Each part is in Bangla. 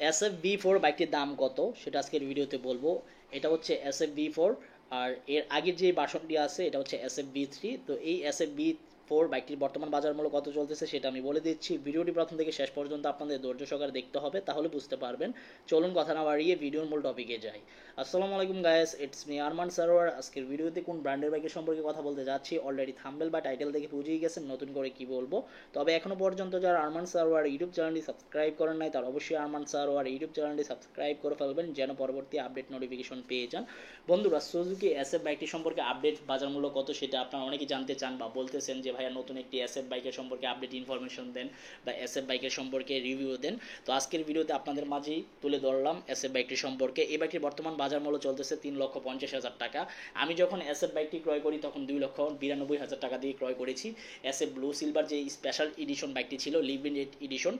SF-V4 বাইকটির দাম কত সেটা আজকের ভিডিওতে বলবো। এটা হচ্ছে SF-V4, আর এর আগের যে ভার্সনটি আছে এটা হচ্ছে SF-V3। তো এই SF-V4 বাইকটির বর্তমান বাজার মূল্য কত চলতেছে সেটা আমি বলে দিচ্ছি। ভিডিওটি প্রথম থেকে শেষ পর্যন্ত আপনাদের ধৈর্য সহকারে দেখতে হবে, তাহলে বুঝতে পারবেন। চলুন কথা না বাড়িয়ে ভিডিওর মূল টপিকে যাই। আসসালামু আলাইকুম guys, it's me Arman Sarwar. আজকের ভিডিওতে কোন ব্র্যান্ডের বাইকের সম্পর্কে কথা বলতে যাচ্ছি অলরেডি থাম্বনেল বা টাইটেল দেখে বুঝেই গেছেন নতুন করে কি বলবো। তবে এখনো পর্যন্ত যারা আরমান সারোয়ার ইউটিউব চ্যানেলটি সাবস্ক্রাইব করেন নাই তারা অবশ্যই আরমান সারোয়ার ইউটিউব চ্যানেলটি সাবস্ক্রাইব করে ফেলবেন, যেন পরবর্তী আপডেট নোটিফিকেশন পেয়ে যান। বন্ধুরা, সুজুকি এসএফ বাইকটি সম্পর্কে আপডেট বাজার মূল্য কত সেটা আপনারা অনেকেই জানতে চান বা বলতেছেন যে ভাইয়া নতুন একটি এসএফ বাইকের সম্পর্কে আপডেট ইনফরমেশন দেন বা এসএফ বাইকের সম্পর্কে রিভিউ দেন। তো আজকের ভিডিওতে আপনাদের মাঝেই তুলে ধরলাম এসএফ বাইকটি সম্পর্কে। এই বাইকটির বর্তমান বাজার মূল্য চলতেছে 3,50,000 টাকা। আমি যখন এসএফ বাইকটি ক্রয় করি তখন 2,92,000 টাকা দিয়ে ক্রয় করেছি। এসএফ ব্লু সিলভার যে স্পেশাল এডিশন বাইকটি ছিল, লিমিটেড এডিশন,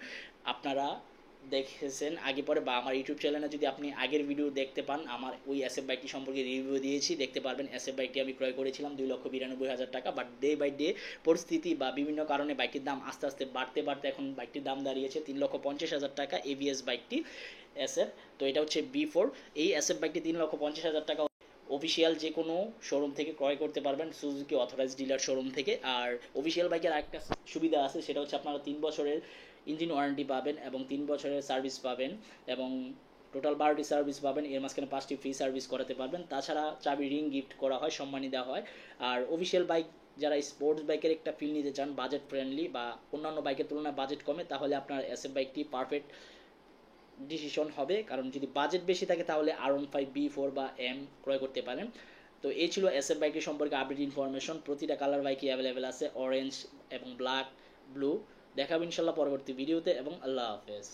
আপনারা দেখেছেন আগে পরে বা আমার ইউটিউব চ্যানেলে যদি আপনি আগের ভিডিও দেখতে পান, আমার ওই এসএফ বাইকটি সম্পর্কে রিভিউ দিয়েছি, দেখতে পারবেন। এসএফ বাইকটি আমি ক্রয় করেছিলাম 2,92,000 টাকা, বাট ডে বাই ডে পরিস্থিতি বা বিভিন্ন কারণে বাইকটির দাম আস্তে আস্তে বাড়তে বাড়তে এখন বাইকটির দাম দাঁড়িয়েছে 3,50,000 টাকা এবিএস বাইকটি এসএফ। তো এটা হচ্ছে বি4। এই এসএফ বাইকটি 3,50,000 টাকা অফিসিয়াল যে কোনো শোরুম থেকে ক্রয় করতে পারবেন, সুজুকি অথরাইজড ডিলার শোরুম থেকে। আর অফিসিয়াল বাইকের আরেকটা সুবিধা আছে, সেটা হচ্ছে আপনারা 3 বছরের ইঞ্জিন ওয়ারেন্টি পাবেন এবং 3 বছরের সার্ভিস পাবেন এবং টোটাল 12টি সার্ভিস পাবেন। এর মাঝখানে 5টি ফ্রি সার্ভিস করাতে পারবেন। তাছাড়া চাবি রিং গিফট করা হয়, সম্মানী দেওয়া হয়। আর অফিসিয়াল বাইক যারা স্পোর্টস বাইকের একটা ফিল নিতে চান, বাজেট ফ্রেন্ডলি বা অন্যান্য বাইকের তুলনায় বাজেট কমে, তাহলে আপনার এসএফ বাইকটি পারফেক্ট ডিসিশন হবে। কারণ যদি বাজেট বেশি থাকে তাহলে R15B4 বা এম ক্রয় করতে পারেন। তো এই ছিল এসএফ বাইকটি সম্পর্কে আপডেট ইনফরমেশন। প্রতিটা কালার বাইকই অ্যাভেলেবেল আছে, অরেঞ্জ এবং ব্ল্যাক, ব্লু। দেখাবো ইনশাল্লাহ পরবর্তী ভিডিওতে, এবং আল্লাহ হাফেজ।